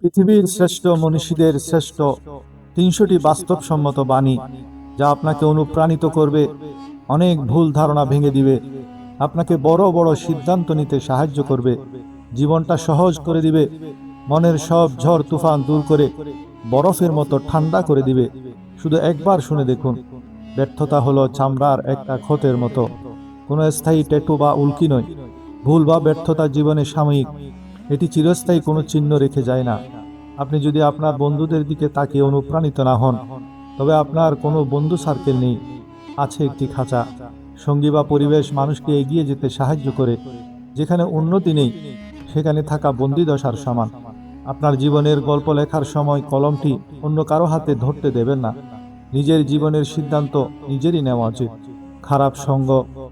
পৃথিবীর শ্রেষ্ঠ মনীষীদের শ্রেষ্ঠ ৩০০টি বাস্তবসম্মত বাণী, যা আপনাকে অনুপ্রাণিত করবে, অনেক ভুল ধারণা ভেঙে দিবে, আপনাকে বড় বড় সিদ্ধান্ত নিতে সাহায্য করবে, জীবনটা সহজ করে দিবে, মনের সব ঝড় তুফান দূর করে বরফের মতো ঠান্ডা করে দিবে। শুধু একবার শুনে দেখুন। ব্যর্থতা হলো চামড়ার একটা ক্ষতের মতো, কোনো স্থায়ী ট্যাটু বা উল্কি নয়। ভুল বা ব্যর্থতা জীবনে সাময়িক, এটি চিরস্থায়ী কোনো চিহ্ন রেখে যায় না। আপনি যদি আপনার বন্ধুদের দিকে তাকিয়ে অনুপ্রাণিত না হন, তবে আপনার কোনো বন্ধু সার্কেল নেই। আছে একটি খাঁচা, সঙ্গী বা পরিবেশ মানুষকে এগিয়ে যেতে সাহায্য করে। যেখানে উন্নতি নেই, সেখানে থাকা বন্দিদশার সমান। আপনার জীবনের গল্প লেখার সময় কলমটি অন্য কারো হাতে ধরতে দেবেন না। নিজের জীবনের সিদ্ধান্ত নিজেরই নেওয়া উচিত। খারাপ সঙ্গ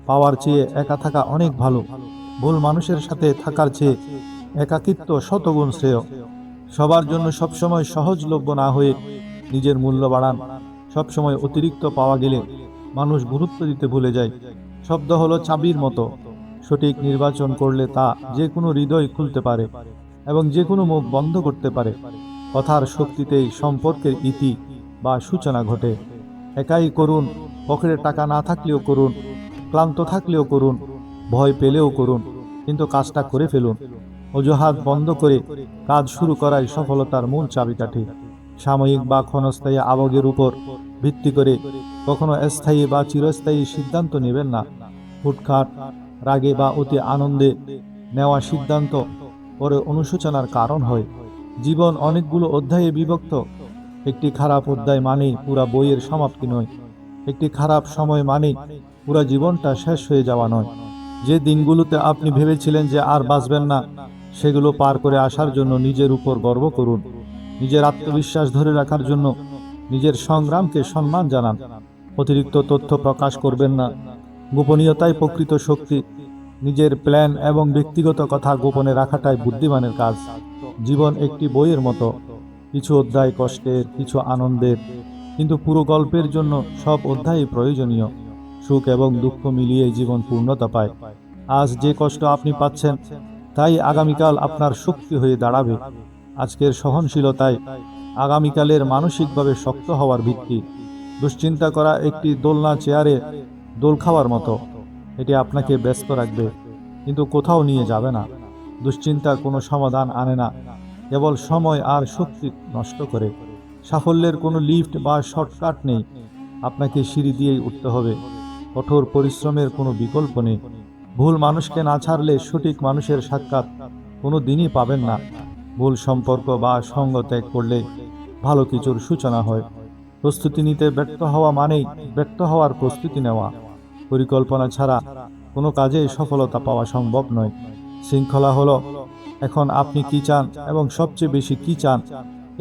পাওয়ার চেয়ে একা থাকা অনেক ভালো। ভুল মানুষের সাথে থাকার চেয়ে একাকিত্ব শতগুণ শ্রেয়। সবার জন্য সবসময় সহজলভ্য না হয়ে নিজের মূল্য বাড়ান। সবসময় অতিরিক্ত পাওয়া গেলে মানুষ গুরুত্ব দিতে ভুলে যায়। শব্দ হলো চাবির মতো, সঠিক নির্বাচন করলে তা যে কোনো হৃদয় খুলতে পারে এবং যে কোনো মুখ বন্ধ করতে পারে। কথার শক্তিতেই সম্পর্কের ইতি বা সূচনা ঘটে। একাই করুন, পকেটে টাকা না থাকলেও করুন, ক্লান্ত থাকলেও করুন, ভয় পেলেও করুন, কিন্তু কাজটা করে ফেলুন। অজুহাত বন্ধ করে কাজ শুরু করাই সফলতার মূল চাবিকাঠি। সাময়িক বা ক্ষণস্থায়ী আবেগের উপর ভিত্তি করে কখনো স্থায়ী বা চিরস্থায়ী সিদ্ধান্ত নেবেন না। হুটহাট রাগে বা অতি আনন্দে নেওয়া সিদ্ধান্ত পরে অনুশোচনার কারণ হয়। জীবন অনেকগুলো অধ্যায়ে বিভক্ত। একটি খারাপ অধ্যায় মানেই পুরা বইয়ের সমাপ্তি নয়। একটি খারাপ সময় মানেই পুরা জীবনটা শেষ হয়ে যাওয়া নয়। যে দিনগুলোতে আপনি ভেবেছিলেন যে আর বাঁচবেন না, সেগুলো পার করে আসার জন্য নিজের উপর গর্ব করুন। নিজের আত্মবিশ্বাস ধরে রাখার জন্য নিজের সংগ্রামকে সম্মান জানান। অতিরিক্ত তথ্য প্রকাশ করবেন না। গোপনীয়তাই প্রকৃত শক্তি। নিজের প্ল্যান এবং ব্যক্তিগত কথা গোপনে রাখাটাই বুদ্ধিমানের কাজ। জীবন একটি বইয়ের মতো, কিছু অধ্যায় কষ্টের, কিছু আনন্দের, কিন্তু পুরো গল্পের জন্য সব অধ্যায়ই প্রয়োজনীয়। সুখ এবং দুঃখ মিলিয়ে জীবন পূর্ণতা পায়। আজ যে কষ্ট আপনি পাচ্ছেন, তাই আগামীকাল আপনার শক্তি হয়ে দাঁড়াবে। আজকের সহনশীলতাই আগামীকালের মানসিকভাবে শক্ত হওয়ার ভিত্তি। দুশ্চিন্তা করা একটি দোলনা চেয়ারে দোল খাওয়ার মতো। এটি আপনাকে ব্যস্ত রাখবে, কিন্তু কোথাও নিয়ে যাবে না। দুশ্চিন্তা কোনো সমাধান আনে না, কেবল সময় আর শক্তি নষ্ট করে। সাফল্যের কোনো লিফট বা শর্টকাট নেই, আপনাকে সিঁড়ি দিয়েই উঠতে হবে। কঠোর পরিশ্রমের কোনো বিকল্প নেই। ভুল মানুষকে না ছাড়লে সঠিক মানুষের সাক্ষাৎ কোনো দিনই পাবেন না। ভুল সম্পর্ক বা সঙ্গ ত্যাগ করলে ভালো কিছুর সূচনা হয়। প্রস্তুতি নিতে ব্যর্থ হওয়া মানেই ব্যর্থ হওয়ার প্রস্তুতি নেওয়া। পরিকল্পনা ছাড়া কোনো কাজেই সফলতা পাওয়া সম্ভব নয়। শৃঙ্খলা হলো এখন আপনি কি চান এবং সবচেয়ে বেশি কি চান,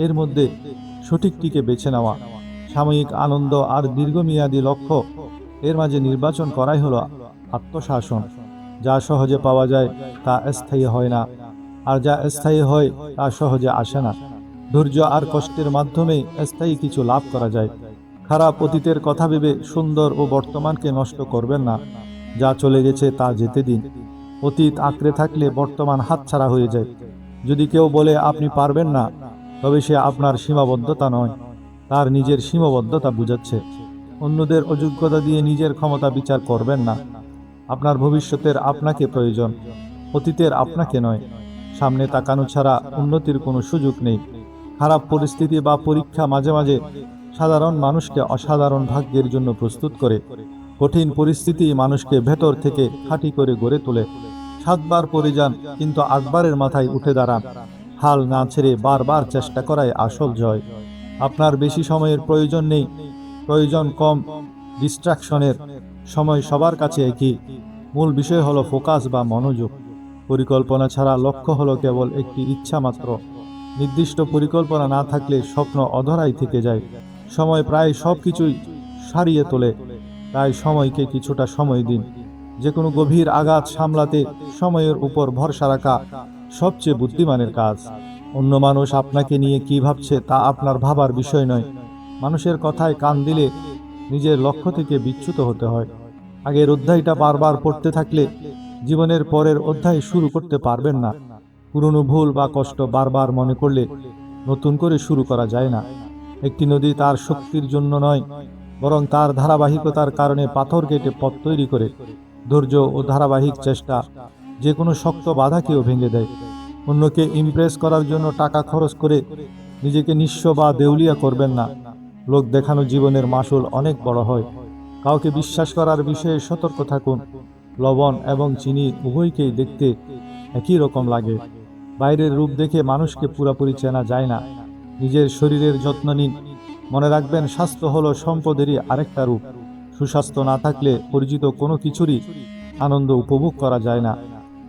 এর মধ্যে সঠিকটিকে বেছে নেওয়া। সাময়িক আনন্দ আর দীর্ঘমেয়াদী লক্ষ্য, এর মাঝে নির্বাচন করাই হলো আত্মশাসন। যা সহজে পাওয়া যায় তা স্থায়ী হয় না, আর যা স্থায়ী হয় তা সহজে আসে না। ধৈর্য আর কষ্টের মাধ্যমে স্থায়ী কিছু লাভ করা যায়। খারাপ অতীতের কথা ভেবে সুন্দর ও বর্তমানকে নষ্ট করবেন না। যা চলে গেছে তা যেতে দিন। অতীত আঁকড়ে থাকলে বর্তমান হাতছাড়া হয়ে যায়। যদি কেউ বলে আপনি পারবেন না, তবে সে আপনার সীমাবদ্ধতা নয়, তার নিজের সীমাবদ্ধতা বুঝাচ্ছে। অন্যদের অযোগ্যতা দিয়ে নিজের ক্ষমতা বিচার করবেন না। আপনার ভবিষ্যতের আপনাকে প্রয়োজন, অতীতের আপনাকে নয়। সামনে তাকানো ছাড়া উন্নতির কোনো সুযোগ নেই। খারাপ পরিস্থিতি বা পরীক্ষা মাঝে মাঝে সাধারণ মানুষকে অসাধারণ ভাগ্যের জন্য প্রস্তুত করে। কঠিন পরিস্থিতি মানুষকে ভেতর থেকে খাঁটি করে গড়ে তোলে। 7 বার পড়ে যান, কিন্তু 8 বারের মাথায় উঠে দাঁড়ান। হাল না ছেড়ে বারবার চেষ্টা করাই আসল জয়। আপনার বেশি সময়ের প্রয়োজন নেই, প্রয়োজন কম ডিস্ট্রাকশনের। সময় সবার কাছে একই। মূল বিষয় হলো ফোকাস বা মনোযোগ। পরিকল্পনা ছাড়া লক্ষ্য হলো কেবল একটি ইচ্ছা মাত্র। নির্দিষ্ট পরিকল্পনা না থাকলে স্বপ্ন অধরাই থেকে যায়। সময় প্রায় সব কিছুই সারিয়ে তোলে, তাই সময়কে কিছুটা সময় দিন। যে কোনো গভীর আঘাত সামলাতে সময়ের উপর ভরসা রাখা সবচেয়ে বুদ্ধিমানের কাজ। অন্য মানুষ আপনাকে নিয়ে কি ভাবছে তা আপনার ভাবার বিষয় নয়। মানুষের কথায় কান দিলে নিজের লক্ষ্য থেকে বিচ্যুত হতে হয়। আগের অধ্যায়টা বারবার পড়তে থাকলে জীবনের পরের অধ্যায় শুরু করতে পারবেন না। পুরনো ভুল বা কষ্ট বারবার মনে করলে নতুন করে শুরু করা যায় না। একটি নদী তার শক্তির জন্য নয়, বরং তার ধারাবাহিকতার কারণে পাথর কেটে পথ তৈরি করে। ধৈর্য ও ধারাবাহিক চেষ্টা যে কোনো শক্ত বাধাকেও ভেঙে দেয়। অন্যকে ইমপ্রেস করার জন্য টাকা খরচ করে নিজেকে নিঃস্ব বা দেউলিয়া করবেন না। লোক দেখানো জীবনের মাসুল অনেক বড় হয়। কাউকে বিশ্বাস করার বিষয়ে সতর্ক থাকুন। লবণ এবং চিনি উভয়কেই দেখতে একই রকম লাগে। বাইরের রূপ দেখে মানুষকে পুরোপুরি চেনা যায় না। নিজের শরীরের যত্ন নিন। মনে রাখবেন, স্বাস্থ্য হলো সম্পদেরই আরেকটা রূপ। সুস্বাস্থ্য না থাকলে পরিচিত কোনো কিছুরই আনন্দ উপভোগ করা যায় না।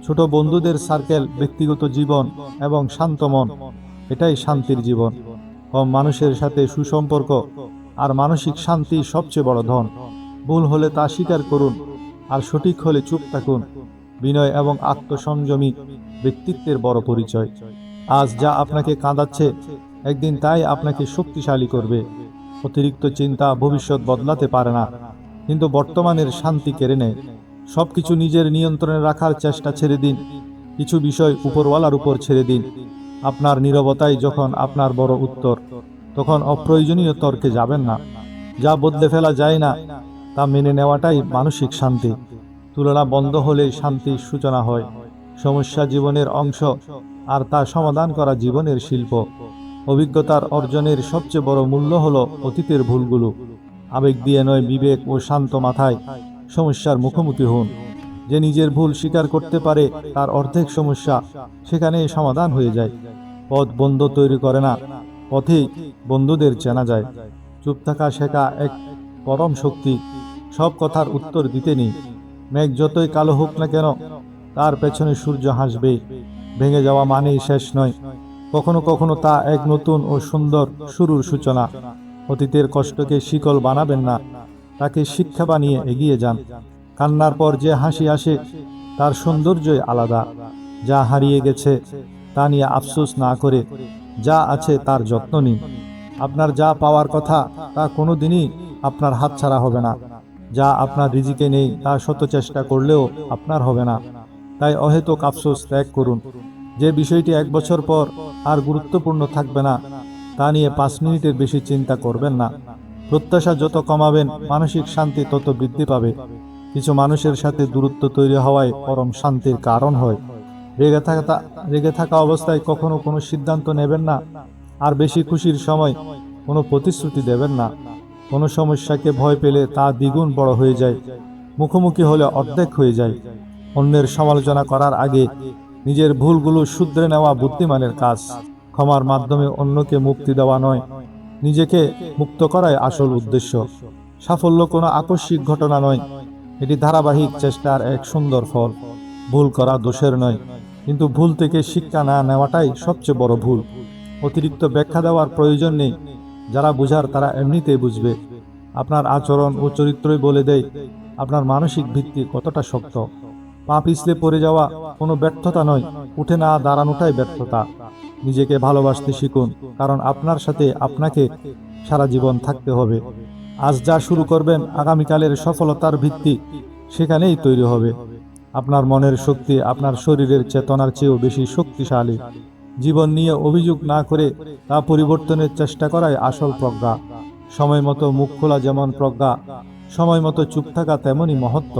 ছোট বন্ধুদের সার্কেল, ব্যক্তিগত জীবন এবং শান্ত মন, এটাই শান্তির জীবন। কম মানুষের সাথে সুসম্পর্ক আর মানসিক শান্তি সবচেয়ে বড় ধন। ভুল হলে তা স্বীকার করুন, আর সঠিক হলে চুপ থাকুন। বিনয় এবং আত্মসংযমী ব্যক্তিত্বের বড় পরিচয়। আজ যা আপনাকে কাঁদাচ্ছে, একদিন তাই আপনাকে শক্তিশালী করবে। অতিরিক্ত চিন্তা ভবিষ্যৎ বদলাতে পারে না, কিন্তু বর্তমানের শান্তি কেড়ে নেয়। সবকিছু নিজের নিয়ন্ত্রণে রাখার চেষ্টা ছেড়ে দিন। কিছু বিষয় উপরওয়ালার উপর ছেড়ে দিন। আপনার নীরবতাই যখন আপনার বড় উত্তর, তখন অপ্রয়োজনীয় তর্কে যাবেন না। যা বদলে ফেলা যায় না তা মেনে নেওয়াটাই মানসিক শান্তি। তুলনা বন্ধ হলেই শান্তির সূচনা হয়। সমস্যা জীবনের অংশ, আর তা সমাধান করা জীবনের শিল্প। অভিজ্ঞতার অর্জনের সবচেয়ে বড় মূল্য হলো অতীতের ভুলগুলো। আবেগ দিয়ে নয়, বিবেক ও শান্ত মাথায় সমস্যার মুখোমুখি হন। যে নিজের ভুল স্বীকার করতে পারে, তার অর্ধেক সমস্যা সেখানেই সমাধান হয়ে যায়। পথ বন্ধু তৈরি করে না, পথেই বন্ধুদের চেনা যায়। চুপ থাকা শেখা এক পরম শক্তি। সব কথার উত্তর দিতে নেই। মেঘ যতই কালো হোক না কেন, তার পেছনে সূর্য হাসবে। ভেঙে যাওয়া মানেই শেষ নয়, কখনো কখনো তা এক নতুন ও সুন্দর শুরুর সূচনা। অতীতের কষ্টকে শিকল বানাবেন না, তাকে শিক্ষা বানিয়ে এগিয়ে যান। কান্নার পর যে হাসি আসে, তার সৌন্দর্যই আলাদা। যা হারিয়ে গেছে তা নিয়ে আফসোস না করে যা আছে তার যত্ন নিন। আপনার যা পাওয়ার কথা তা কোনোদিনই আপনার হাতছাড়া হবে না। যা আপনার রিজিকে নেই তা শত চেষ্টা করলেও আপনার হবে না। তাই অহেতুক আফসোস ত্যাগ করুন। যে বিষয়টি 1 বছর পর আর গুরুত্বপূর্ণ থাকবে না, তা নিয়ে 5 মিনিটের বেশি চিন্তা করবেন না। প্রত্যাশা যত কমাবেন, মানসিক শান্তি তত বৃদ্ধি পাবে। কিছু মানুষের সাথে দূরত্ব তৈরি হওয়ায় পরম শান্তির কারণ হয়। রেগে থাকা অবস্থায় কখনো কোনো সিদ্ধান্ত নেবেন না। আর বেশি খুশির সময় কোনো প্রতিশ্রুতি দেবেন না। কোনো সমস্যাকে ভয় পেলে তা দ্বিগুণ বড় হয়ে যায়, মুখোমুখি হলে অর্ধেক হয়ে যায়। অন্যের সমালোচনা করার আগে নিজের ভুলগুলো শুধরে নেওয়া বুদ্ধিমানের কাজ। ক্ষমার মাধ্যমে অন্যকে মুক্তি দেওয়া নয়, নিজেকে মুক্ত করাই আসল উদ্দেশ্য। সাফল্য কোনো আকস্মিক ঘটনা নয়, এটি ধারাবাহিক চেষ্টার এক সুন্দর ফল। ভুল করা দোষের নয়, কিন্তু ভুল থেকে শিক্ষা না নেওয়াটাই সবচেয়ে বড় ভুল। অতিরিক্ত ব্যাখ্যা দেওয়ার প্রয়োজন নেই। যারা বুঝার তারা এমনিতেই বুঝবে। আপনার আচরণ ও চরিত্রই বলে দেয় আপনার মানসিক ভিত্তি কতটা শক্ত। পা পিছলে পড়ে যাওয়া কোনো ব্যর্থতা নয়, উঠে না দাঁড়ানোটাই ব্যর্থতা। নিজেকে ভালোবাসতে শিখুন, কারণ আপনার সাথে আপনাকে সারা জীবন থাকতে হবে। আজ যা শুরু করবেন, আগামীকালের সফলতার ভিত্তি সেখানেই তৈরি হবে। আপনার মনের শক্তি আপনার শরীরের চেতনার চেয়েও বেশি শক্তিশালী। জীবন নিয়ে অভিযোগ না করে তা পরিবর্তনের চেষ্টা করাই আসল প্রজ্ঞা। সময় মতো মুখ খোলা যেমন প্রজ্ঞা, সময় মতো চুপ থাকা তেমনই মহত্ব।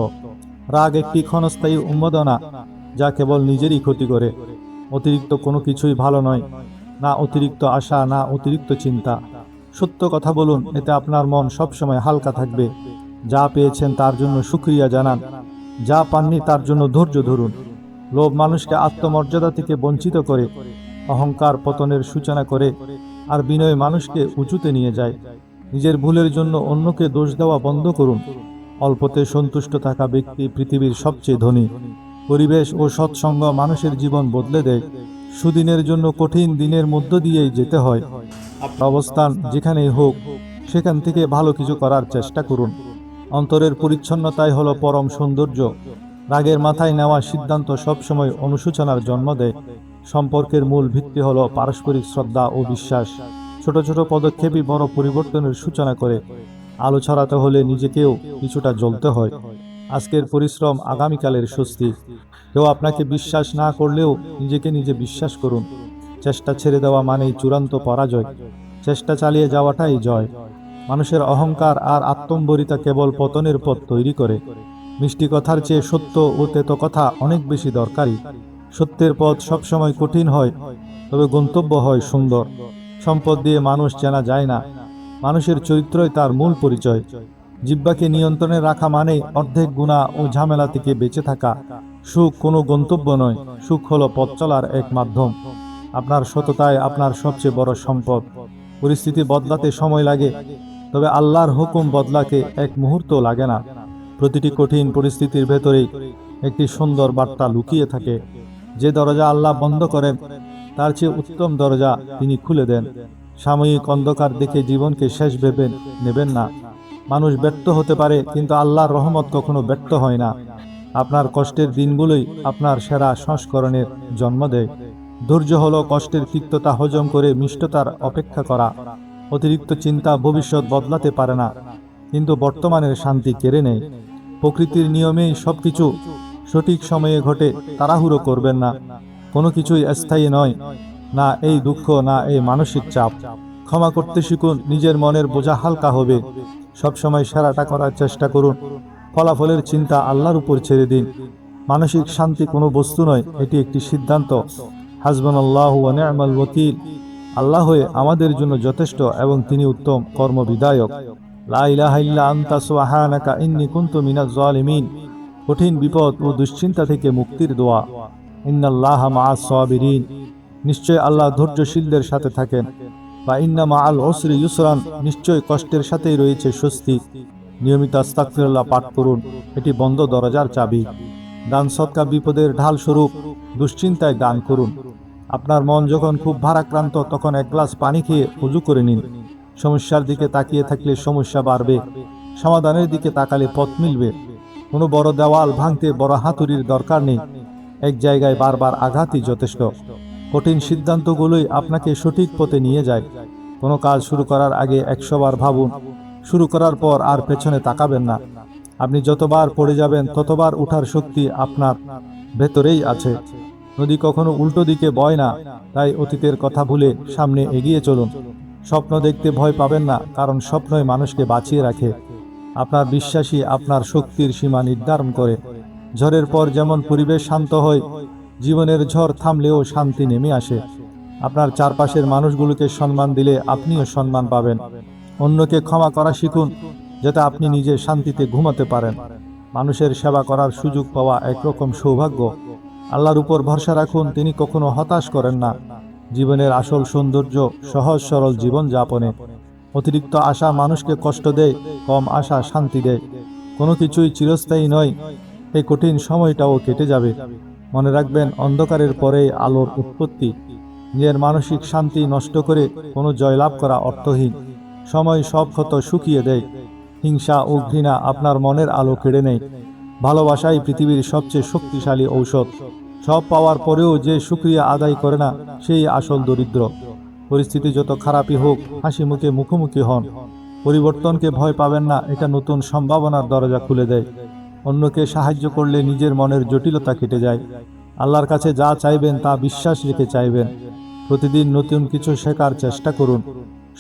রাগ একটি ক্ষণস্থায়ী উন্মাদনা, যা কেবল নিজেরই ক্ষতি করে। অতিরিক্ত কোনো কিছুই ভালো নয়, না অতিরিক্ত আশা, না অতিরিক্ত চিন্তা। সত্য কথা বলুন, এতে আপনার মন সবসময় হালকা থাকবে। যা পেয়েছেন তার জন্য শুকরিয়া জানান, যা পাননি তার জন্য ধৈর্য ধরুন। লোভ মানুষকে আত্মমর্যাদা থেকে বঞ্চিত করে, অহংকার পতনের সূচনা করে, আর বিনয় মানুষকে উঁচুতে নিয়ে যায়। নিজের ভুলের জন্য অন্যকে দোষ দেওয়া বন্ধ করুন। অল্পতে সন্তুষ্ট থাকা ব্যক্তি পৃথিবীর সবচেয়ে ধনী। পরিবেশ ও সৎসঙ্গ মানুষের জীবন বদলে দেয়। সুদিনের জন্য কঠিন দিনের মধ্য দিয়েই যেতে হয়। আপনার অবস্থান যেখানেই হোক, সেখান থেকে ভালো কিছু করার চেষ্টা করুন। অন্তরের পরিচ্ছন্নতাই হলো পরম সৌন্দর্য। রাগের মাথায় নেওয়া সিদ্ধান্ত সবসময় অনুশোচনার জন্ম দেয়। সম্পর্কের মূল ভিত্তি হলো পারস্পরিক শ্রদ্ধা ও বিশ্বাস। ছোট ছোট পদক্ষেপই বড় পরিবর্তনের সূচনা করে। আলো ছড়াতে হলে নিজেকেও কিছুটা জ্বলতে হয়। আজকের পরিশ্রম আগামীকালের স্বস্তি। কেউ আপনাকে বিশ্বাস না করলেও নিজেকে নিজে বিশ্বাস করুন। চেষ্টা ছেড়ে দেওয়া মানেই চূড়ান্ত পরাজয়। চেষ্টা চালিয়ে যাওয়াটাই জয়। মানুষের অহংকার আর আত্মম্বরিতা কেবল পতনের পথ তৈরি করে। মিষ্টি কথার চেয়ে সত্য ও তেতো কথা অনেক বেশি দরকারি। সত্যের পথ সবসময় কঠিন হয়, তবে গন্তব্য হয় সুন্দর। সম্পদ দিয়ে মানুষ চেনা যায় না, মানুষের চরিত্রই তার মূল পরিচয়। জিহ্বাকে নিয়ন্ত্রণে রাখা মানে অর্ধেক গুনাহ ও ঝামেলা থেকে বেঁচে থাকা। সুখ কোনো গন্তব্য নয়, সুখ হলো পথ চলার এক মাধ্যম। আপনার সততায় আপনার সবচেয়ে বড় সম্পদ। পরিস্থিতি বদলাতে সময় লাগে, তবে আল্লাহর হুকুম বদলাতে এক মুহূর্ত লাগে না। প্রতিটি কঠিন পরিস্থিতির ভেতরেই একটি সুন্দর বার্তা লুকিয়ে থাকে। যে দরজা আল্লাহ বন্ধ করেন, তার চেয়ে উত্তম দরজা তিনি খুলে দেন। সাময়িক অন্ধকার দেখে জীবনকে শেষ ভেবে নেবেন না। মানুষ ব্যর্থ হতে পারে, কিন্তু আল্লাহর রহমত কখনো ব্যর্থ হয় না। আপনার কষ্টের দিনগুলোই আপনার সেরা সংস্করণের জন্ম দেয়। ধৈর্য হলো কষ্টের তিক্ততা হজম করে মিষ্টতার অপেক্ষা করা। অতিরিক্ত চিন্তা ভবিষ্যৎ বদলাতে পারে না, কিন্তু বর্তমানের শান্তি কেড়ে নেয়। প্রকৃতির নিয়মেই সবকিছু সঠিক সময়ে ঘটে, তাড়াহুড়ো করবেন না। কোনো কিছুই স্থায়ী নয়, না এই দুঃখ, না এই মানসিক চাপ। ক্ষমা করতে শিখুন, নিজের মনের বোঝা হালকা হবে। সবসময় সেরাটা করার চেষ্টা করুন। ফলাফলের চিন্তা আল্লাহর উপর ছেড়ে দিন। মানসিক শান্তি কোনো বস্তু নয়, এটি একটি সিদ্ধান্ত। হাসবুনাল্লাহু ওয়া নি'মাল ওয়াকিল। আল্লাহ আমাদের জন্য যথেষ্ট এবং তিনি উত্তম কর্মবিধায়ক। লা ইলাহা ইল্লা আনতা সুবহানাকা ইন্নী কুনতু মিনাজ জালিমিন। কঠিন বিপদ ও দুশ্চিন্তা থেকে মুক্তির দোয়া। ইন্নাল্লাহা মাআস সাবিরিন। নিশ্চয় আল্লাহ ধৈর্যশীলদের সাথে থাকেন। বা ইন্না মাআল উসরি ইউসরান। নিশ্চয় কষ্টের সাথেই রয়েছে স্বস্তি। নিয়মিত আস্তাগফিরুল্লাহ পাঠ করুন, এটি বন্ধ দরজার চাবি। দান সদকা বিপদের ঢাল স্বরূপ। দুশ্চিন্তায় দান করুন। আপনার মন যখন খুব ভারাক্রান্ত, তখন এক গ্লাস পানি খেয়ে ওযু করে নিন। সমস্যার দিকে তাকিয়ে থাকলে সমস্যা বাড়বে, সমাধানের দিকে তাকালে পথ মিলবে। কোনো বড় দেওয়াল ভাঙতে বড় হাতুড়ির দরকার নেই, এক জায়গায় বারবার আঘাতই যথেষ্ট। কঠিন সিদ্ধান্তগুলোই আপনাকে সঠিক পথে নিয়ে যায়। কোনো কাজ শুরু করার আগে 100 বার ভাবুন। শুরু করার পর আর পেছনে তাকাবেন না। আপনি যতবার পড়ে যাবেন, ততবার উঠার শক্তি আপনার ভেতরেই আছে। নদী কখনো উল্টো দিকে বয় না, তাই অতীতের কথা ভুলে সামনে এগিয়ে চলুন। স্বপ্ন দেখতে ভয় পাবেন না, কারণ স্বপ্নই মানুষকে বাঁচিয়ে রাখে। আপনার বিশ্বাসই আপনার শক্তির সীমা নির্ধারণ করে। ঝড়ের পর যেমন পরিবেশ শান্ত হয়, জীবনের ঝড় থামলেও শান্তি নেমে আসে। আপনার চারপাশের মানুষগুলোকে সম্মান দিলে আপনিও সম্মান পাবেন। অন্যকে ক্ষমা করা শিখুন, যাতে আপনি নিজে শান্তিতে ঘুমাতে পারেন। মানুষের সেবা করার সুযোগ পাওয়া একরকম সৌভাগ্য। আল্লাহর উপর ভরসা রাখুন, তিনি কখনো হতাশ করেন না। জীবনের আসল সৌন্দর্য সহজ সরল জীবন যাপনে। অতিরিক্ত আশা মানুষকে কষ্ট দেয়, কম আশা শান্তি দেয়। কোনো কিছুই চিরস্থায়ী নয়, এই কঠিন সময়টাও কেটে যাবে। মনে রাখবেন, অন্ধকারের পরেই আলোর উৎপত্তি। নিজের মানসিক শান্তি নষ্ট করে কোনো জয়লাভ করা অর্থহীন। সময় সব ক্ষত শুকিয়ে দেয়। হিংসা ও ঘৃণা আপনার মনের আলো কেড়ে নেয়। ভালোবাসাই পৃথিবীর সবচেয়ে শক্তিশালী ঔষধ। সব পাওয়ার পরেও যে শুকরিয়া আদায় করে না, সেই আসল দরিদ্র। পরিস্থিতি যত খারাপই হোক, হাসি মুখে মুখোমুখি হন। পরিবর্তনকে ভয় পাবেন না, এটা নতুন সম্ভাবনার দরজা খুলে দেয়। অন্যকে সাহায্য করলে নিজের মনের জটিলতা কেটে যায়। আল্লাহর কাছে যা চাইবেন তা বিশ্বাস রেখে চাইবেন। প্রতিদিন নতুন কিছু শেখার চেষ্টা করুন।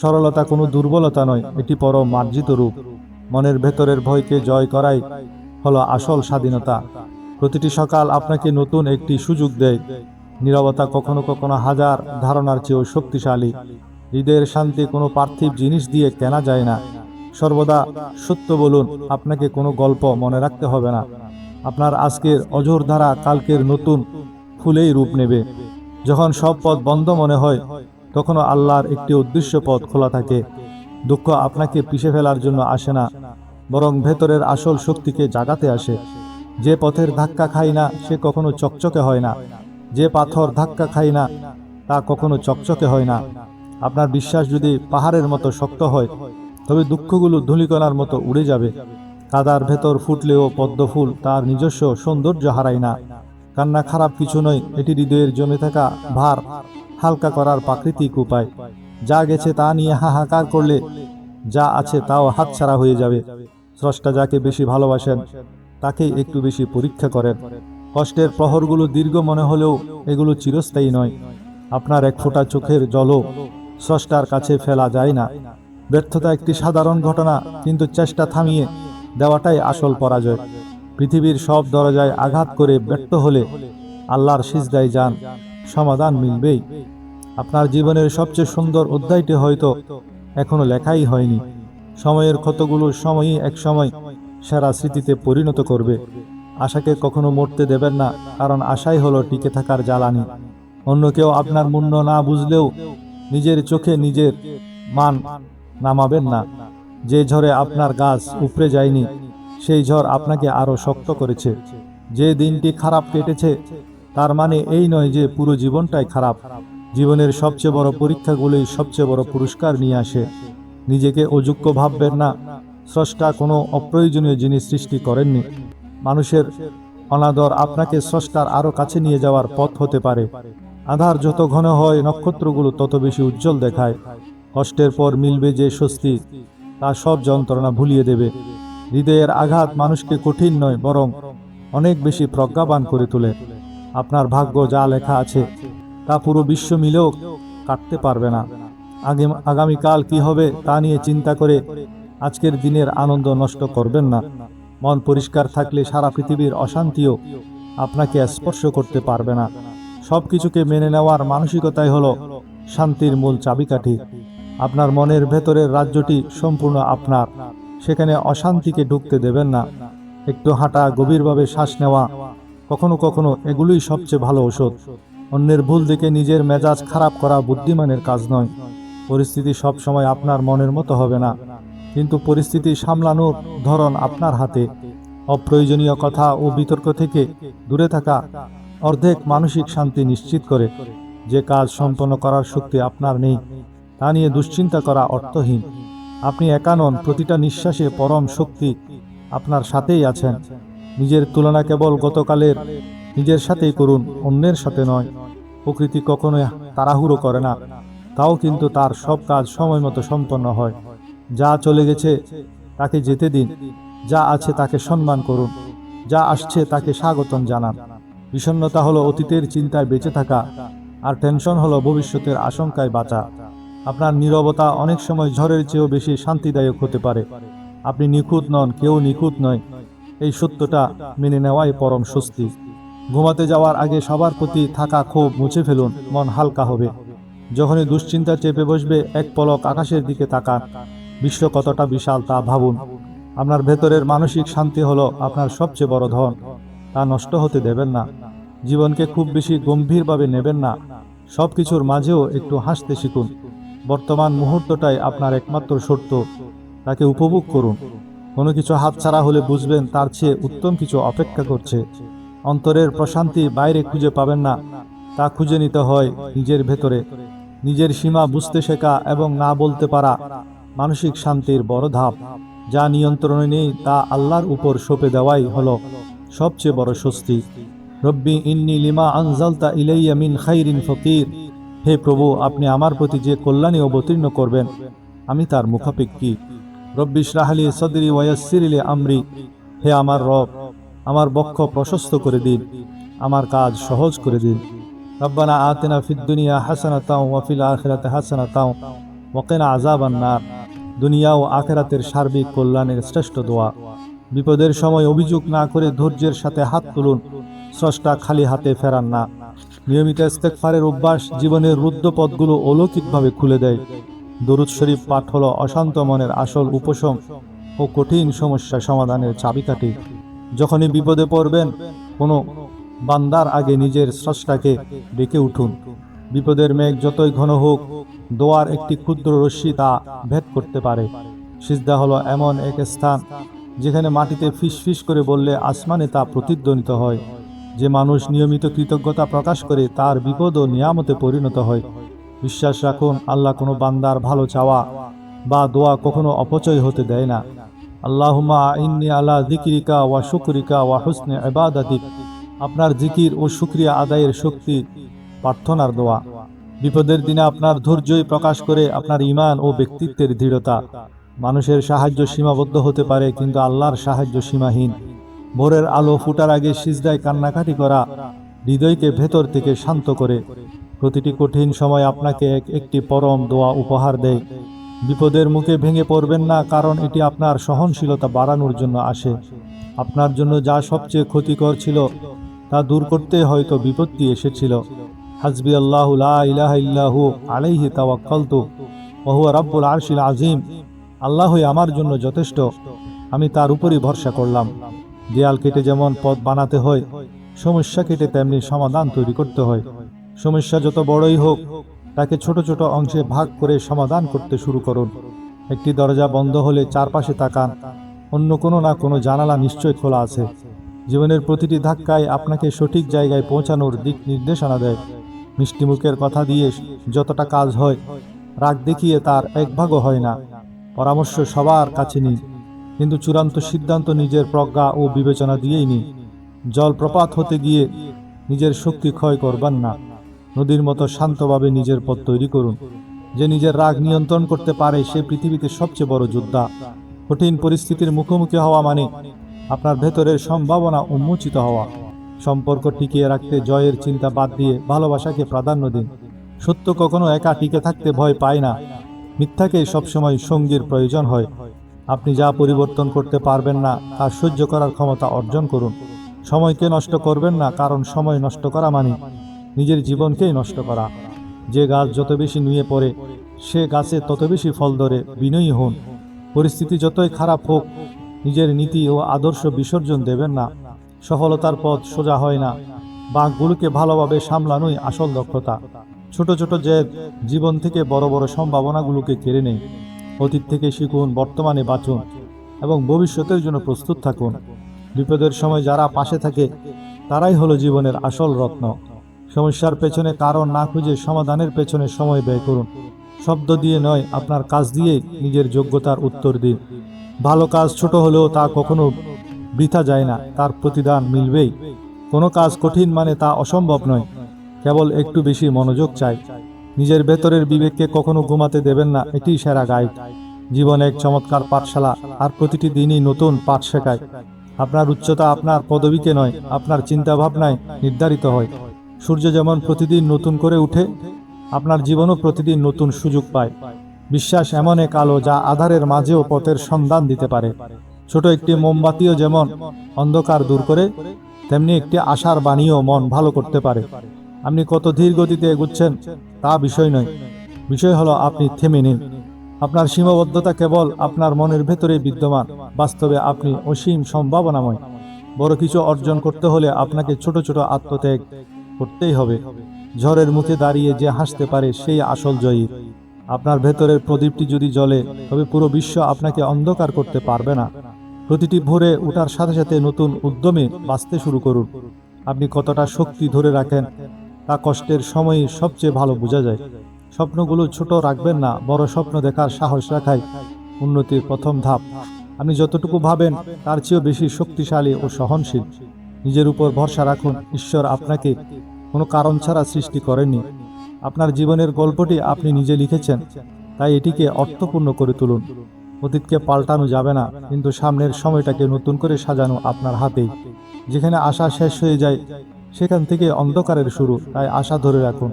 সরলতা কোনো দুর্বলতা নয়, এটি পরম মার্জিত রূপ। মনের ভেতরের ভয়কে জয় করাই হলো আসল স্বাধীনতা। প্রতিটি সকাল আপনাকে নতুন একটি সুযোগ দেয়। নীরবতা কখনো কখনো হাজার ধারণার চেয়েও শক্তিশালী। হৃদয়ের শান্তি কোনো পার্থিব জিনিস দিয়ে কেনা যায় না। সর্বদা সত্য বলুন, আপনাকে কোনো গল্প মনে রাখতে হবে না। আপনার আজকের অঝোর ধারা কালকের নতুন ফুলেই রূপ নেবে। যখন সব পথ বন্ধ মনে হয়, তখনও আল্লাহর একটি উদ্দেশ্য পথ খোলা থাকে। দুঃখ আপনাকে পিষে ফেলার জন্য আসে না, বরং ভেতরের আসল শক্তিকে জাগাতে আসে। যে পথের ধাক্কা খায় না, সে কখনো চকচকে হয় না। যে পাথর ধাক্কা খায় না, তা কখনো চকচকে হয় না। আপনার বিশ্বাস যদি পাহাড়ের মতো শক্ত হয়, তবে দুঃখগুলো ধূলিকণার মতো উড়ে যাবে। কাদার ভেতর ফুটলেও পদ্ম ফুল তার নিজস্ব সৌন্দর্য হারায় না। কান্না খারাপ কিছু নয়, এটি হৃদয়ের জমে থাকা ভার হালকা করার প্রাকৃতিক উপায়। যা গেছে তা নিয়ে হাহাকার করলে যা আছে তাও হাতছাড়া হয়ে যাবে। স্রষ্টা যাকে বেশি ভালোবাসেন, তাকেই একটু বেশি পরীক্ষা করেন। কষ্টের প্রহরগুলো দীর্ঘ মনে হলেও এগুলো চিরস্থায়ী নয়। আপনার এক ফোঁটা চোখের জলও স্রষ্টার কাছে ফেলা যায় না। ব্যর্থতা একটি সাধারণ ঘটনা, কিন্তু চেষ্টা থামিয়ে দেওয়াটাই আসল পরাজয়। পৃথিবীর সব দরজায় আঘাত করে ব্যর্থ হলে আল্লাহর সিজদায় যান, সমাধান মিলবেই। আপনার জীবনের সবচেয়ে সুন্দর অধ্যায়টি হয়তো এখনো লেখাই হয়নি। সময়ের ক্ষতগুলো সময়ই এক সময় সেরা স্মৃতিতে পরিণত করবে। আশাকে কখনো মরতে দেবেন না, কারণ আশাই হলো টিকে থাকার জ্বালানি। অন্য কেউ আপনার মূল্য না বুঝলেও নিজের চোখে নিজের মান নামাবেন না। যে ঝড়ে আপনার গাছ উপড়ে যায়নি, সেই ঝড় আপনাকে আরো শক্ত করেছে। যে দিনটি খারাপ কেটেছে তার মানে এই নয় যে পুরো জীবনটাই খারাপ। জীবনের সবচেয়ে বড় পরীক্ষাগুলোই সবচেয়ে বড় পুরস্কার নিয়ে আসে। নিজেকে অযোগ্য ভাববেন না। স্রষ্টা কোনো অপ্রয়োজনীয় জিনিস সৃষ্টি করেননি। মানুষের অনাদর আপনাকে স্রষ্টার আরো কাছে নিয়ে যাওয়ার পথ হতে পারে। আধার যত ঘন হয়, নক্ষত্রগুলো তত বেশি উজ্জ্বল দেখায়। কষ্টের পর মিলবে যে স্বস্তি, তা সব যন্ত্রণা ভুলিয়ে দেবে। হৃদয়ের আঘাত মানুষকে কঠিন নয়, বরং অনেক বেশি প্রজ্ঞাবান করে তোলে। আপনার ভাগ্য যা লেখা আছে তা পুরো বিশ্ব মিলেও কাটতে পারবে না। আগামীকাল কি হবে তা নিয়ে চিন্তা করে আজকের দিনের আনন্দ নষ্ট করবেন না। মন পরিষ্কার থাকলে সারা পৃথিবীর অশান্তিও আপনাকে স্পর্শ করতে পারবে না। সবকিছুকে মেনে নেওয়ার মানসিকতাই হলো শান্তির মূল চাবিকাঠি। আপনার মনের ভেতরের রাজ্যটি সম্পূর্ণ আপনার, সেখানে অশান্তিকে ঢুকতে দেবেন না। একটু হাঁটা, গভীরভাবে শ্বাস নেওয়া, কখনো কখনো এগুলোই সবচেয়ে ভালো ঔষধ। অন্যের ভুল দেখে নিজের মেজাজ খারাপ করা বুদ্ধিমানের কাজ নয়। পরিস্থিতি সব সময় আপনার মনের মতো হবে না, কিন্তু পরিস্থিতি সামলানোর ধরন আপনার হাতে। অপ্রয়োজনীয় কথা ও বিতর্ক থেকে দূরে থাকা অর্ধেক মানসিক শান্তি নিশ্চিত করে। যে কাজ সম্পন্ন করার শক্তি আপনার নেই, তা নিয়ে দুশ্চিন্তা করা অর্থহীন। আপনি একা নন, প্রতিটা নিঃশ্বাসে পরম শক্তি আপনার সাথেই আছেন। নিজের তুলনা কেবল গতকালের নিজের সাথেই করুন, অন্যের সাথে নয়। প্রকৃতি কখনোই তাড়াহুড়ো করে না, তাও কিন্তু তার সব কাজ সময় মতো সম্পন্ন হয়। যা চলে গেছে তাকে যেতে দিন, যা আছে তাকে সম্মান করুন, যা আসছে তাকে স্বাগতম জানান। বিষণ্ণতা হলো অতীতের চিন্তায় বেঁচে থাকা, আর টেনশন হলো ভবিষ্যতের আশঙ্কায় বাঁচা। আপনার নীরবতা অনেক সময় ঝড়ের চেয়েও বেশি শান্তিদায়ক হতে পারে। আপনি নিখুঁত নন, কেউ নিখুঁত নয়। এই সত্যটা মেনে নেওয়াই পরম স্বস্তি। ঘুমাতে যাওয়ার আগে সবার প্রতি থাকা ক্ষোভ মুছে ফেলুন, মন হালকা হবে। যখনই দুশ্চিন্তা চেপে বসবে, এক পলক আকাশের দিকে তাকান। বিশ্ব কতটা বিশাল তা ভাবুন। আপনার ভেতরের মানসিক শান্তি হলো আপনার সবচেয়ে বড় ধন, তা নষ্ট হতে দেবেন না। জীবনকে খুব বেশি গম্ভীরভাবে নেবেন না, সবকিছুর মাঝেও একটু হাসতে শিখুন। বর্তমান মুহূর্তটাই আপনার একমাত্র সত্য, তাকে উপভোগ করুন। কোনো কিছু হাতছাড়া হলে বুঝবেন তার চেয়ে উত্তম কিছু অপেক্ষা করছে। অন্তরের প্রশান্তি বাইরে খুঁজে পাবেন না, তা খুঁজে নিতে হয় নিজের ভেতরে। নিজের সীমা বুঝতে শেখা এবং না বলতে পারা মানসিক শান্তির বড় ধাপ। যা নিয়ন্ত্রণে নেই তা আল্লাহর উপর সঁপে দেওয়াই হলো সবচেয়ে বড় স্বস্তি। রব্বি ইন্নী লিমা আনজালতা ইলাইয়া মিন খাইরিন ফকির। হে প্রভু, আপনি আমার প্রতি যে কল্যাণী অবতীর্ণ করবেন, আমি তার মুখাপেক্ষী। রব্বি ইশরাহ লি সদরি ওয়া ইয়াসসির লি আমরি। হে আমার রব, আমার বক্ষ প্রশস্ত করে দিন, আমার কাজ সহজ করে দিন। রব্বানা আতিনা ফিদ দুনিয়া হাসানাতাও ওয়া ফিল আখিরাতি হাসানাতাও ওয়া কিনা আযাবান নার। দুনিয়া ও আখিরাতের সার্বিক কল্যাণের শ্রেষ্ঠ দোয়া। বিপদের সময় অভিযোগ না করে ধৈর্যের সাথে হাত তুলুন, স্রষ্টা খালি হাতে ফেরান না। নিয়মিত ইস্তেগফারের অভ্যাস জীবনের রুদ্ধ পথগুলো অলৌকিকভাবে খুলে দেয়। দরুদ শরীফ পাঠ হলো অশান্ত মনের আসল উপশম ও কঠিন সমস্যা সমাধানের চাবিকাঠি। যখনই বিপদে পড়বেন, কোনো বান্দার আগে নিজের স্রষ্টাকে ডেকে উঠুন। বিপদের মেঘ যতই ঘন হোক, দোয়ার একটি ক্ষুদ্র রশ্মি তা ভেদ করতে পারে। সিজদা হলো এমন এক স্থান যেখানে মাটিতে ফিসফিস করে বললে আসমানে তা প্রতিধ্বনিত হয়। যে মানুষ নিয়মিত কৃতজ্ঞতা প্রকাশ করে, তার বিপদ ও নিয়ামতে পরিণত হয়। বিশ্বাস রাখুন, আল্লাহ কোনো বান্দার ভালো চাওয়া বা দোয়া কখনো অপচয় হতে দেয় না। আল্লাহুম্মা ইন্নী আলা যিকরিকা ওয়া শুকরিকা ওয়া হুসনি ইবাদাতিক। আপনার জিকির ও শুকরিয়া আদায়ের শক্তি প্রার্থনার দোয়া। বিপদের দিনে আপনার ধৈর্যই প্রকাশ করে আপনার ঈমান ও ব্যক্তিত্বের দৃঢ়তা। মানুষের সাহায্য সীমাবদ্ধ হতে পারে, কিন্তু আল্লাহর সাহায্য সীমাহীন। ভোরের আলো ফুটার আগে সিজদায় কান্নাকাটি করা হৃদয়কে ভেতর থেকে শান্ত করে। প্রতিটি কঠিন সময় আপনাকে একটি পরম দোয়া উপহার দেয়। বিপদের মুখে ভেঙে পড়বেন না, কারণ এটি আপনার সহনশীলতা বাড়ানোর জন্য আসে। আপনার জন্য যা সবচেয়ে ক্ষতিকর ছিল তা দূর করতে হয়তো বিপত্তি এসেছিল। হাসবি আল্লাহু লা ইলাহা ইল্লাহু আলাইহি তাওয়াক্কালতু ওয়া হুয়া রাব্বুল আরশিল আযীম। আল্লাহই আমার জন্য যথেষ্ট, আমি তার উপরই ভরসা করলাম। দেয়াল কেটে যেমন পথ বানাতে হয়, সমস্যা কেটে তেমনি সমাধান তৈরি করতে হয়। সমস্যা যত বড়ই হোক, তাকে ছোট ছোট অংশে ভাগ করে সমাধান করতে শুরু করুন। একটি দরজা বন্ধ হলে চারপাশে তাকান, অন্য কোনো না কোনো জানালা নিশ্চয় খোলা আছে। জীবনের প্রতিটি ধাক্কায় আপনাকে সঠিক জায়গায় পৌঁছানোর দিক নির্দেশনা দেয়। মিষ্টি মুখের কথা দিয়ে যতটা কাজ হয়, রাগ দেখিয়ে তার এক ভাগও হয় না। পরামর্শ সবার কাছে নিন, কিন্তু চূড়ান্ত সিদ্ধান্ত নিজের প্রজ্ঞা ও বিবেচনা দিয়েই নিন। জলপ্রপাত হতে গিয়ে নিজের শক্তি ক্ষয় করবেন না। নদীর মতো শান্তভাবে নিজের পথ তৈরি করুন। যে নিজের রাগ নিয়ন্ত্রণ করতে পারে সে পৃথিবীতে সবচেয়ে বড় যোদ্ধা। কঠিন পরিস্থিতির মুখোমুখি হওয়া মানে আপনার ভেতরের সম্ভাবনা উন্মোচিত হওয়া। সম্পর্ক টিকিয়ে রাখতে জয়ের চিন্তা বাদ দিয়ে ভালোবাসাকে প্রাধান্য দিন। সত্য কখনো একা টিকে থাকতে ভয় পায় না, মিথ্যাকে সবসময় সঙ্গীর প্রয়োজন হয়। আপনি যা পরিবর্তন করতে পারবেন না তা সহ্য করার ক্ষমতা অর্জন করুন। সময়কে নষ্ট করবেন না, কারণ সময় নষ্ট করা মানে নিজের জীবনকেই নষ্ট করা। যে গাছ যত বেশি নুয়ে পড়ে, সে গাছে তত বেশি ফল ধরে। বিনয়ী হন। পরিস্থিতি যতই খারাপ হোক, নিজের নীতি ও আদর্শ বিসর্জন দেবেন না। সফলতার পথ সোজা হয় না, বাঁকগুলোকে ভালোভাবে সামলানোই আসল দক্ষতা। ছোট ছোট জেদ জীবন থেকে বড় বড় সম্ভাবনাগুলোকে কেড়ে নেয়। অতীত থেকে শিখুন, বর্তমানে বাঁচুন এবং ভবিষ্যতের জন্য প্রস্তুত থাকুন। বিপদের সময় যারা পাশে থাকে তারাই হলো জীবনের আসল রত্ন। সমস্যার পেছনে কারণ না খুঁজে সমাধানের পেছনে সময় ব্যয় করুন। শব্দ দিয়ে নয়, আপনার কাজ দিয়ে নিজের যোগ্যতার উত্তর দিন। ভালো কাজ ছোট হলেও তা কখনো বৃথা যায় না, তার প্রতিদান মিলবেই। কোনো কাজ কঠিন মানে তা অসম্ভব নয়, কেবল একটু বেশি মনোযোগ চাই। নিজের ভেতরের বিবেককে কখনো ঘুমাতে দেবেন না, এটি সেরা গাইড। জীবন এক চমৎকার পাঠশালা, আর প্রতিটি দিনই নতুন পাঠ শেখায়। আপনার উচ্চতা আপনার পদবীকে নয়, আপনার চিন্তা ভাবনায় নির্ধারিত হয়। সূর্য যেমন প্রতিদিন নতুন করে উঠে, আপনার জীবনও প্রতিদিন নতুন সুযোগ পায়। বিশ্বাস এমন এক আলো যা আধারের মাঝেও পথের সন্ধান দিতে পারে। ছোট একটি মোমবাতিও যেমন অন্ধকার দূর করে, তেমনি একটি আশার বাণীও মন ভালো করতে পারে। আপনি কত ধীর গতিতে এগুচ্ছেন তা বিষয় নয়, বিষয় হলো আপনি থেমে নিন। আপনার সীমাবদ্ধতা কেবল আপনার মনের ভেতরে বিদ্যমান, বাস্তবে আপনি অসীম সম্ভাবনাময়। বড় কিছু অর্জন করতে হলে আপনাকে ছোট ছোট আত্মত্যাগ করতেই হবে। ঝড়ের মুখে দাঁড়িয়ে যে হাসতে পারে সেই আসল জয়ী। আপনার ভেতরের প্রদীপটি যদি জ্বলে, তবে পুরো বিশ্ব আপনাকে অন্ধকার করতে পারবে না। প্রতিটি ভোরে ওঠার সাথে সাথে নতুন উদ্যমে বাঁচতে শুরু করুন। আপনি কতটা শক্তি ধরে রাখেন তা কষ্টের সময়ই সবচেয়ে ভালো বোঝা যায়। স্বপ্নগুলো ছোট রাখবেন না, বড় স্বপ্ন দেখার সাহস রাখাই উন্নতির প্রথম ধাপ। আপনি যতটুকু ভাবেন তার চেয়েও বেশি শক্তিশালী ও সহনশীল। নিজের উপর ভরসা রাখুন, ঈশ্বর আপনাকে কোনো কারণ ছাড়া সৃষ্টি করেননি। আপনার জীবনের গল্পটি আপনি নিজে লিখেছেন, তাই এটিকে অর্থপূর্ণ করে তুলুন। অতীতকে পাল্টানো যাবে না, কিন্তু সামনের সময়টাকে নতুন করে সাজানো আপনার হাতেই। যেখানে আশা শেষ হয়ে যায় সেখান থেকে অন্ধকারের শুরু, তাই আশা ধরে রাখুন।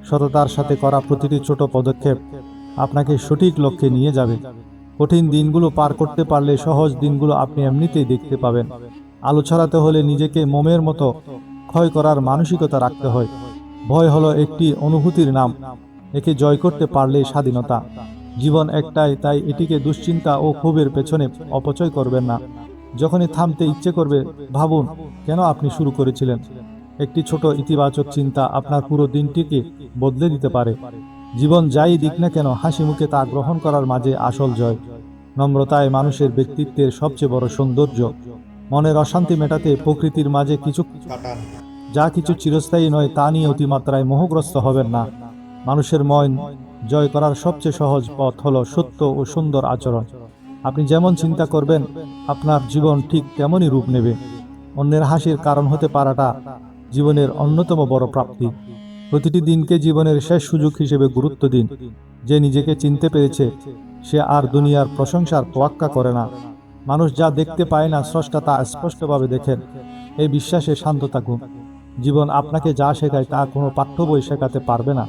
সততার সাথে করা প্রতিটি ছোট পদক্ষেপ আপনাকে সঠিক লক্ষ্যে নিয়ে যাবে। কঠিন দিনগুলো পার করতে পারলে সহজ দিনগুলো আপনি এমনিতেই দেখতে পাবেন। আলো ছড়াতে হলে নিজেকে মোমের মতো ক্ষয় করার মানসিকতা রাখতে হয়। ভয় হলো একটি অনুভূতির নাম, একে জয় করতে পারলেই স্বাধীনতা। জীবন একটাই, তাই এটিকে দুশ্চিন্তা ও ক্ষোভের পেছনে অপচয় করবেন না। যখনই থামতে ইচ্ছে করবে, ভাবুন কেন আপনি শুরু করেছিলেন। একটি ছোট ইতিবাচক চিন্তা আপনার পুরো দিনটিকে বদলে দিতে পারে। জীবন যাই দিক না কেন, হাসি মুখে তা গ্রহণ করার মাঝে আসল জয়। নম্রতায় মানুষের ব্যক্তিত্বের সবচেয়ে বড় সৌন্দর্য। মনের অশান্তি মেটাতে প্রকৃতির মাঝে কিছু কাটান। যা কিছু চিরস্থায়ী নয় তা নিয়ে অতিমাত্রায় মোহগ্রস্ত হবেন না। মানুষের মন জয় করার সবচেয়ে সহজ পথ হলো সত্য ও সুন্দর আচরণ। আপনি যেমন চিন্তা করবেন, আপনার জীবন ঠিক তেমনই রূপ নেবে। অন্যের হাসির কারণ হতে পারাটা জীবনের অন্যতম বড় প্রাপ্তি। প্রতিটি দিনকে জীবনের শেষ সুযোগ হিসেবে গুরুত্ব দিন। যে নিজেকে চিনতে পেরেছে সে আর দুনিয়ার প্রশংসার তোয়াক্কা করে না। মানুষ যা দেখতে পায় না, স্রষ্টা তা স্পষ্টভাবে দেখেন। এই বিশ্বাসে শান্ত থাকুন। জীবন আপনাকে যা শেখায় তা কোনো পাঠ্য বই শেখাতে পারবে না।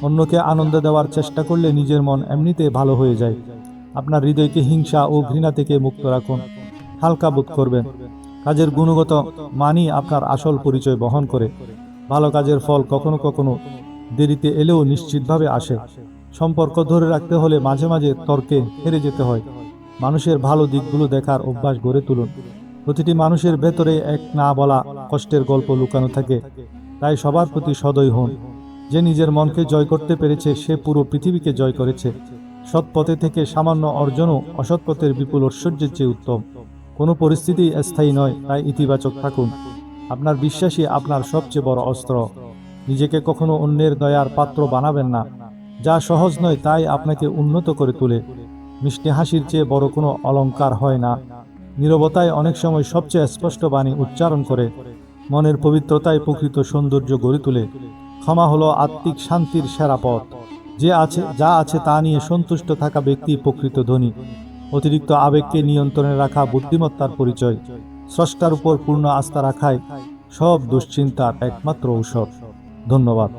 অন্যকে আনন্দ দেওয়ার চেষ্টা করলে নিজের মন এমনিতে ভালো হয়ে যায়। আপনার হৃদয়কে হিংসা ও ঘৃণা থেকে মুক্ত রাখুন। হালকা বোধ করবেন। কাজের গুণগত মানই আপনার আসল পরিচয় বহন করে। ভালো কাজের ফল কখনো কখনো দেরিতে এলেও নিশ্চিতভাবে আসে। সম্পর্ক ধরে রাখতে হলে মাঝে মাঝে তর্কে হেরে যেতে হয়। মানুষের ভালো দিকগুলো দেখার অভ্যাস গড়ে তুলুন। প্রতিটি মানুষের ভেতরে এক না বলা কষ্টের গল্প লুকানো থাকে। তাই সবার প্রতি সদয় হন। যে নিজের মনকে জয় করতে পেরেছে সে পুরো পৃথিবীকে জয় করেছে। সৎ পথে থেকে সামান্য অর্জনও অসৎ পথের বিপুল ঐশ্বর্যের চেয়ে উত্তম। কোনো পরিস্থিতি স্থায়ী নয়, তাই ইতিবাচক থাকুন। আপনার বিশ্বাসই আপনার সবচেয়ে বড় অস্ত্র। নিজেকে কখনো অন্যের দয়ার পাত্র বানাবেন না। যা সহজ নয় তাই আপনাকে উন্নত করে তোলে। মিষ্টি হাসির চেয়ে বড় কোনো অলংকার হয় না। নীরবতায় অনেক সময় সবচেয়ে স্পষ্ট বাণী উচ্চারণ করে। মনের পবিত্রতায় প্রকৃত সৌন্দর্য গড়ে তোলে। ক্ষমা হলো আত্মিক শান্তির সেরা পথ। যা আছে তা নিয়ে সন্তুষ্ট থাকা ব্যক্তি প্রকৃত ধনী। অতিরিক্ত আবেগকে নিয়ন্ত্রণে রাখা বুদ্ধিমত্তার পরিচয়। স্রষ্টার উপর পূর্ণ আস্থা রাখাই সব দুশ্চিন্তার একমাত্র ঔষধ। ধন্যবাদ।